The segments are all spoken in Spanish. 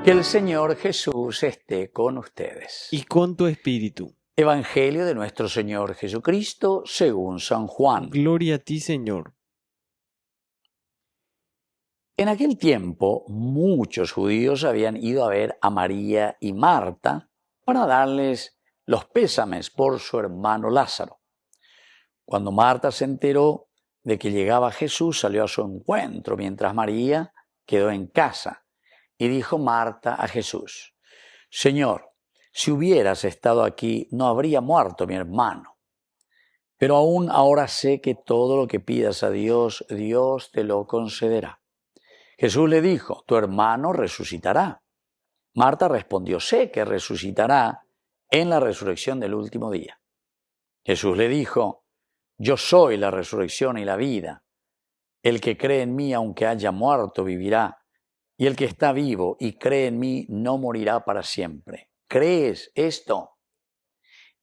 Que el Señor Jesús esté con ustedes. Y con tu espíritu. Evangelio de nuestro Señor Jesucristo según San Juan. Gloria a ti, Señor. En aquel tiempo, muchos judíos habían ido a ver a María y Marta para darles los pésames por su hermano Lázaro. Cuando Marta se enteró de que llegaba Jesús, salió a su encuentro, mientras María quedó en casa. Y dijo Marta a Jesús: Señor, si hubieras estado aquí, no habría muerto mi hermano. Pero aún ahora sé que todo lo que pidas a Dios, Dios te lo concederá. Jesús le dijo: tu hermano resucitará. Marta respondió: sé que resucitará en la resurrección del último día. Jesús le dijo: yo soy la resurrección y la vida. El que cree en mí, aunque haya muerto, vivirá. Y el que está vivo y cree en mí no morirá para siempre. ¿Crees esto?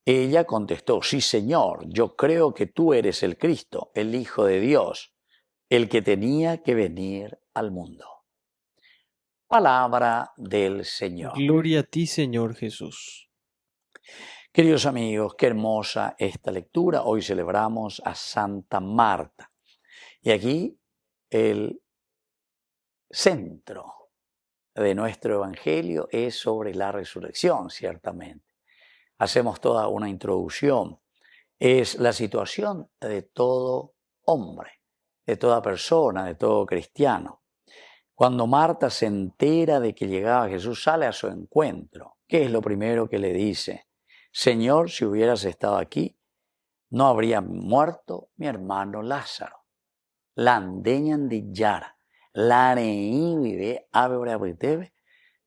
Ella contestó: sí, Señor, yo creo que tú eres el Cristo, el Hijo de Dios, el que tenía que venir al mundo. Palabra del Señor. Gloria a ti, Señor Jesús. Queridos amigos, qué hermosa esta lectura. Hoy celebramos a Santa Marta. Y aquí el centro de nuestro Evangelio es sobre la resurrección, ciertamente. Hacemos toda una introducción. Es la situación de todo hombre, de toda persona, de todo cristiano. Cuando Marta se entera de que llegaba Jesús, sale a su encuentro. ¿Qué es lo primero que le dice? Señor, si hubieras estado aquí, no habría muerto mi hermano Lázaro. Landeñan de Yara, la vive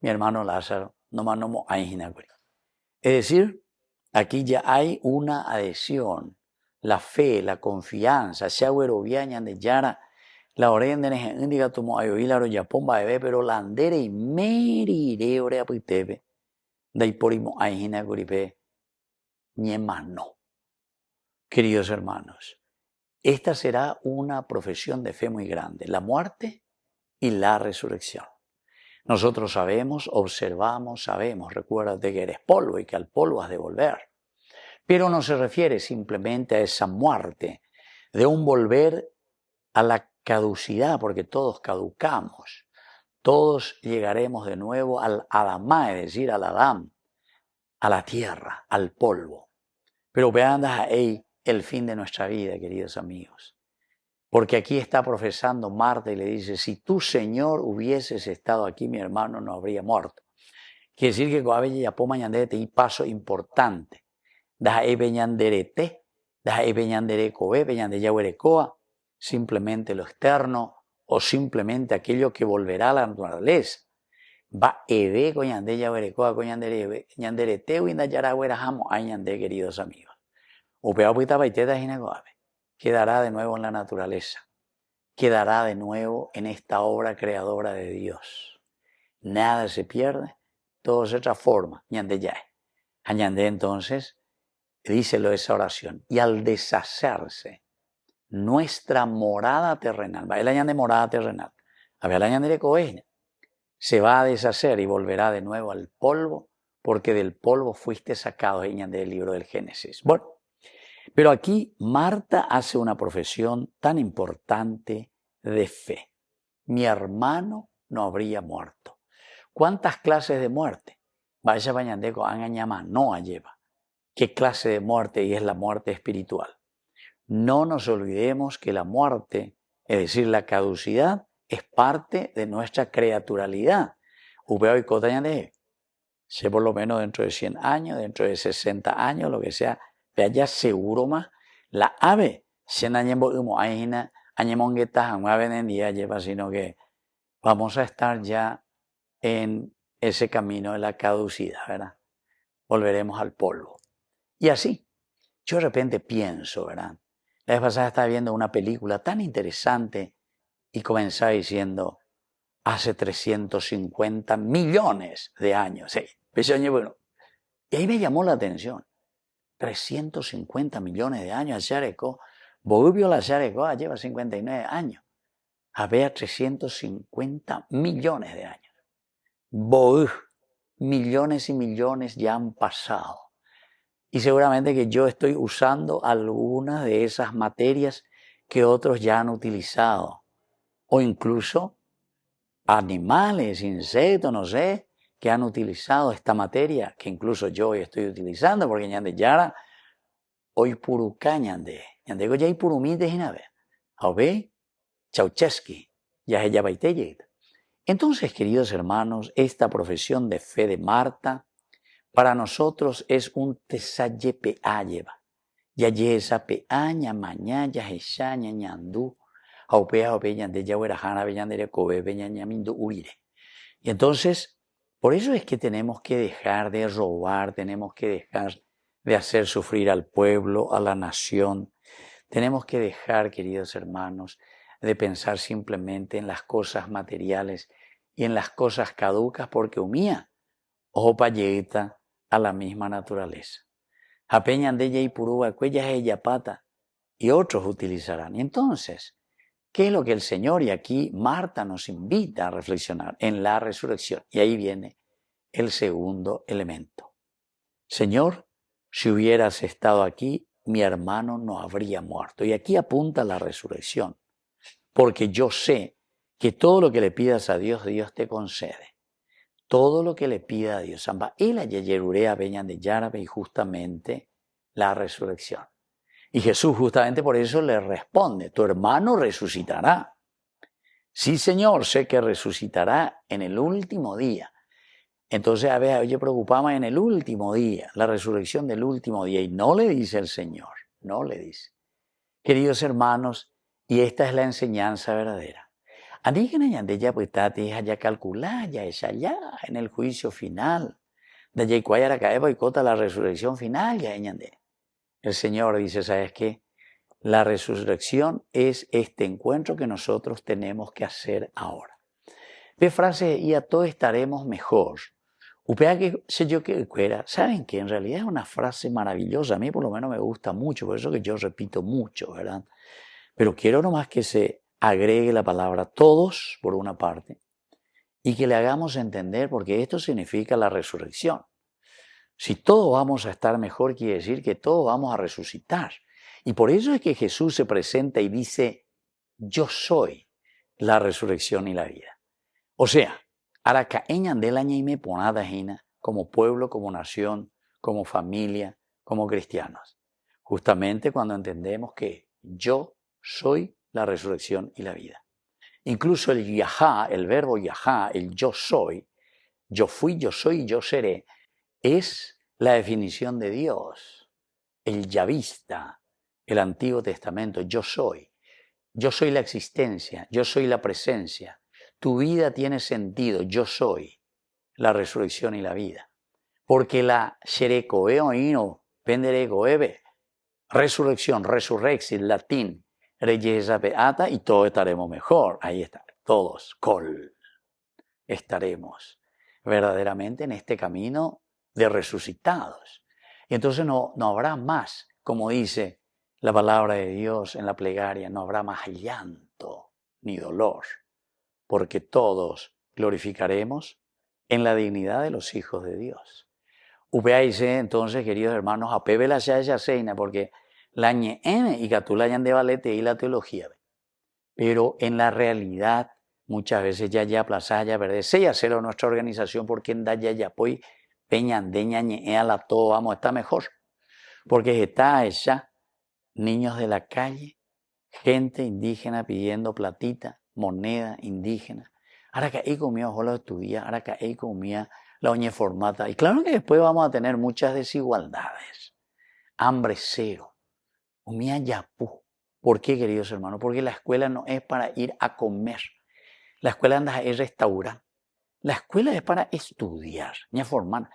mi hermano Lázaro, no manomo ainaguri. Es decir, aquí ya hay una adhesión, la fe, la confianza, Shaweroviañan de Yara, la orden de indica tomo ayoilaro yapomba bebé, pero la andere y merire ore apitebe, de porimo ainaguripe, ñemano. Queridos hermanos, esta será una profesión de fe muy grande, la muerte y la resurrección. Nosotros sabemos, observamos, sabemos, recuérdate que eres polvo y que al polvo has de volver. Pero no se refiere simplemente a esa muerte, de un volver a la caducidad, porque todos caducamos. Todos llegaremos de nuevo al Adamá, es decir, al Adán, a la tierra, al polvo. Pero vean ahí el fin de nuestra vida, queridos amigos. Porque aquí está profesando Marta y le dice: si tú, Señor, hubieses estado aquí, mi hermano no habría muerto. Quiere decir que con ya po mañanderete y paso importante. Simplemente lo externo o simplemente aquello que volverá a la naturaleza. Va eve coñande yahuerecoa coñandere ñanderete winda yarahuerajamo añande, queridos amigos. Upea puita paiteta jinagoabe. Quedará de nuevo en la naturaleza. Quedará de nuevo en esta obra creadora de Dios. Nada se pierde, todo se transforma. Ñande yae. Añande entonces, díselo esa oración. Y al deshacerse nuestra morada terrenal, va el añade morada terrenal, a ver el añade de coeña, se va a deshacer y volverá de nuevo al polvo, porque del polvo fuiste sacado, añade el libro del Génesis. Bueno, pero aquí Marta hace una profesión tan importante de fe. Mi hermano no habría muerto. ¿Cuántas clases de muerte? Vaya bañandeco, angañama, no lleva. ¿Qué clase de muerte? Y es la muerte espiritual. No nos olvidemos que la muerte, es decir, la caducidad, es parte de nuestra creaturalidad. Upeo y cotañande, sé por lo menos dentro de 100 años, dentro de 60 años, lo que sea, vaya seguro más. La ave, 100 años, añemonguetas, no ave en día lleva, sino que vamos a estar ya en ese camino de la caducidad, ¿verdad? Volveremos al polvo. Y así, yo de repente pienso, ¿verdad? La vez pasada estaba viendo una película tan interesante y comenzaba diciendo, hace 350 millones de años. Sí, bueno, y ahí me llamó la atención. 350 millones de años, Yareco. Bobubio la Yareco lleva 59 años. Había 350 millones de años. Boh, millones y millones ya han pasado. Y seguramente que yo estoy usando algunas de esas materias que otros ya han utilizado. O incluso animales, insectos, no sé, que han utilizado esta materia, que incluso yo hoy estoy utilizando, porque ñande yara, hoy puruca ñande. Ñande go ya hay purumite jinabe. Aube, Ceausescu, ya ella baiteye. Entonces, queridos hermanos, esta profesión de fe de Marta para nosotros es un tesayepeá lleva. Ya yesa peaña maña ya heshaña ñandú. Aupea aupea ñande ya huerajana beñandere kobe beñañamindu urire. Y entonces, por eso es que tenemos que dejar de robar, tenemos que dejar de hacer sufrir al pueblo, a la nación. Tenemos que dejar, queridos hermanos, de pensar simplemente en las cosas materiales y en las cosas caducas, porque humía o payeta a la misma naturaleza. Apeñan de ella y purúa, cuellas ella pata, y otros utilizarán. Y entonces, ¿qué es lo que el Señor y aquí Marta nos invita a reflexionar en la resurrección? Y ahí viene el segundo elemento. Señor, si hubieras estado aquí, mi hermano no habría muerto. Y aquí apunta la resurrección, porque yo sé que todo lo que le pidas a Dios, Dios te concede. Todo lo que le pida a Dios. Y la yeyerurea veñan de yarabe y justamente la resurrección. Y Jesús justamente por eso le responde, tu hermano resucitará. Sí, Señor, sé que resucitará en el último día. Entonces, a veces, oye, preocupamos en el último día, la resurrección del último día. Y no le dice el Señor, no le dice. Queridos hermanos, y esta es la enseñanza verdadera. Andígena yandeya puetate ya calcular, ya es allá, en el juicio final. De Yecuayara cae boicota la resurrección final, ya ñande. El Señor dice, ¿sabes qué? La resurrección es este encuentro que nosotros tenemos que hacer ahora. Ve frase y a todos estaremos mejor. Upea que sé yo que fuera. Saben que en realidad es una frase maravillosa. A mí por lo menos me gusta mucho, por eso que yo repito mucho, ¿verdad? Pero quiero nomás que se agregue la palabra todos, por una parte, y que le hagamos entender, porque esto significa la resurrección. Si todos vamos a estar mejor, quiere decir que todos vamos a resucitar. Y por eso es que Jesús se presenta y dice, yo soy la resurrección y la vida. O sea, aracaeñan del año y me ponada como pueblo, como nación, como familia, como cristianos. Justamente cuando entendemos que yo soy la resurrección y la vida. Incluso el yahá, el verbo yahá, el yo soy, yo fui, yo soy, yo seré, es la definición de Dios. El yavista, el Antiguo Testamento, yo soy. Yo soy la existencia, yo soy la presencia. Tu vida tiene sentido, yo soy la resurrección y la vida. Porque la xerecoeo ino, penderecoeve, resurrección, resurrexit, latín, reyesa beata y todos estaremos mejor. Ahí está, todos, estaremos verdaderamente en este camino de resucitados. Y entonces no habrá más, como dice la palabra de Dios en la plegaria, no habrá más llanto ni dolor, porque todos glorificaremos en la dignidad de los hijos de Dios. Upeáise entonces, queridos hermanos, apebe la seina, porque la ñeene y catula de valete y la teología. Pero en la realidad, muchas veces ya plaza ya verde, se hacerlo nuestra organización porque en daya ya pues peñandeña ñea la todo vamos está mejor. Porque está ella, niños de la calle, gente indígena pidiendo platita, moneda indígena. Ahora que ahí comía ojo de tu día, ahora que ahí comía la oña formata. Y claro que después vamos a tener muchas desigualdades. Hambre cero. Comía yapú. ¿Por qué, queridos hermanos? Porque la escuela no es para ir a comer. La escuela anda es restaurar. La escuela es para estudiar, ña formar.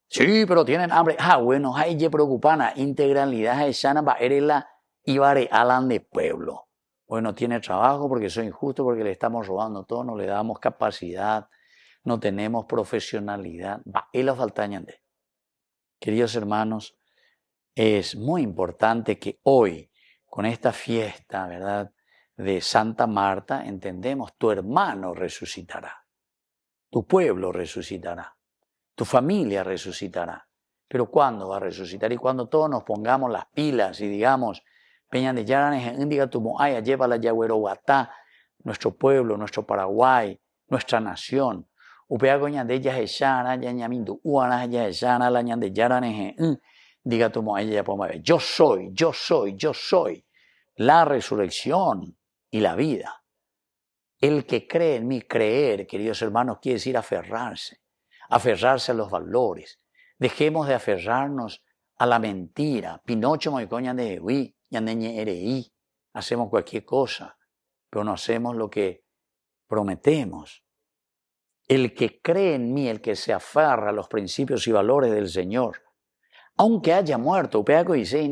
Sí, pero tienen hambre. Bueno, hay que preocupar. Integralidad es sana para la ibare alan de pueblo. Bueno, tiene trabajo porque soy injusto, porque le estamos robando todo, no le damos capacidad, no tenemos profesionalidad. Va, y la faltañan de. Queridos hermanos, es muy importante que hoy, con esta fiesta, ¿verdad?, de Santa Marta, entendemos, tu hermano resucitará. tu pueblo resucitará, tu familia resucitará. Pero ¿cuándo va a resucitar? Y cuando todos nos pongamos las pilas y digamos, Peñan de Yaranes, Indiga Tumoaya, llévala Yaguerobatá, nuestro pueblo, nuestro Paraguay, nuestra nación. Upea goñan de ellas echana, yañamindu, uanas ellas echana, la ñan de Yaranes, diga Tumoaya, yo soy la resurrección y la vida. El que cree en mí, creer, queridos hermanos, quiere decir aferrarse a los valores. Dejemos de aferrarnos a la mentira. Pinocho moicoña de Ewi, yandeñe ereí. Hacemos cualquier cosa, pero no hacemos lo que prometemos. El que cree en mí, el que se aferra a los principios y valores del Señor, aunque haya muerto,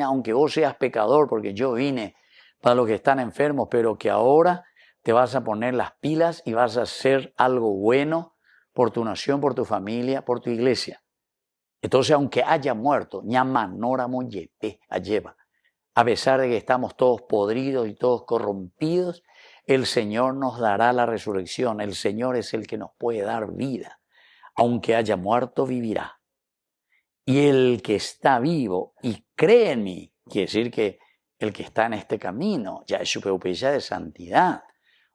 aunque vos seas pecador, porque yo vine para los que están enfermos, pero que ahora te vas a poner las pilas y vas a hacer algo bueno por tu nación, por tu familia, por tu iglesia. Entonces, aunque haya muerto, a pesar de que estamos todos podridos y todos corrompidos, el Señor nos dará la resurrección. El Señor es el que nos puede dar vida. Aunque haya muerto, vivirá. Y el que está vivo y cree en mí, quiere decir que el que está en este camino, ya es su preocupación de santidad,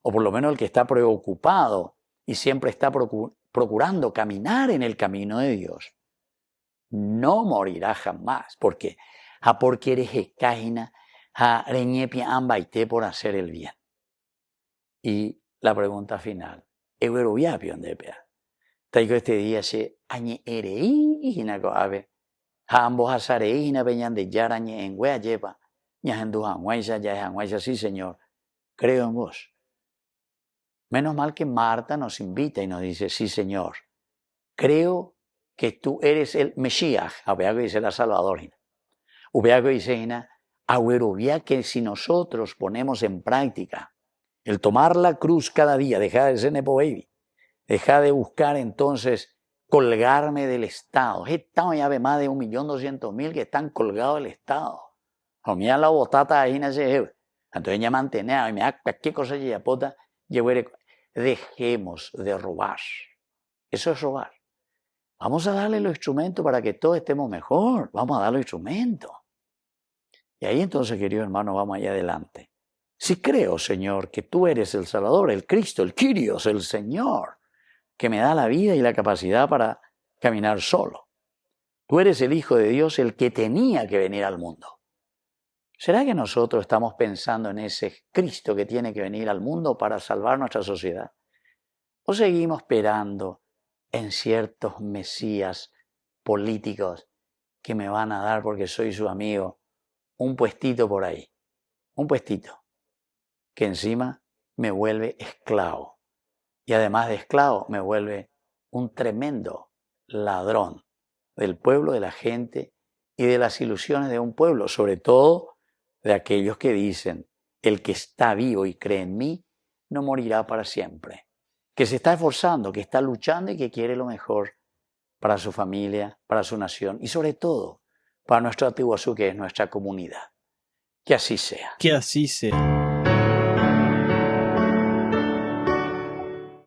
o por lo menos el que está preocupado y siempre está procurando caminar en el camino de Dios, no morirá jamás. ¿Por qué? Porque eres escágina, reñepia ambaité por hacer el bien. Y la pregunta final, Taiko este día se añe erei hinako ave. Ambos azarei hina peñan de yarañe en wea lleva. Ñajendu hanguaisa, ya es hanguaisa, sí Señor, creo en vos. Menos mal que Marta nos invita y nos dice, sí Señor, creo que tú eres el Mesías. Apeago dice la Salvadorina. Upeago dice, agüerovía que si nosotros ponemos en práctica el tomar la cruz cada día, deja de ser nepo baby, deja de buscar entonces colgarme del Estado. Estado ya ve más de 1.200.000 que están colgados del Estado. Mira la botata ahí no se lleva. Entonces ya mantener, y me da cualquier cosa ya pota, dejemos de robar. Eso es robar. Vamos a darle los instrumentos para que todos estemos mejor. Vamos a dar los instrumentos. Y ahí entonces, querido hermano, vamos allá adelante. Si creo, Señor, que tú eres el Salvador, el Cristo, el Kyrios, el Señor, que me da la vida y la capacidad para caminar solo. Tú eres el Hijo de Dios, el que tenía que venir al mundo. ¿Será que nosotros estamos pensando en ese Cristo que tiene que venir al mundo para salvar nuestra sociedad? ¿O seguimos esperando en ciertos mesías políticos que me van a dar porque soy su amigo un puestito por ahí? Un puestito que encima me vuelve esclavo. Y además de esclavo, me vuelve un tremendo ladrón del pueblo, de la gente y de las ilusiones de un pueblo, sobre todo de aquellos que dicen, el que está vivo y cree en mí, no morirá para siempre. Que se está esforzando, que está luchando y que quiere lo mejor para su familia, para su nación y sobre todo para nuestro Atiguazú, que es nuestra comunidad. Que así sea. Que así sea.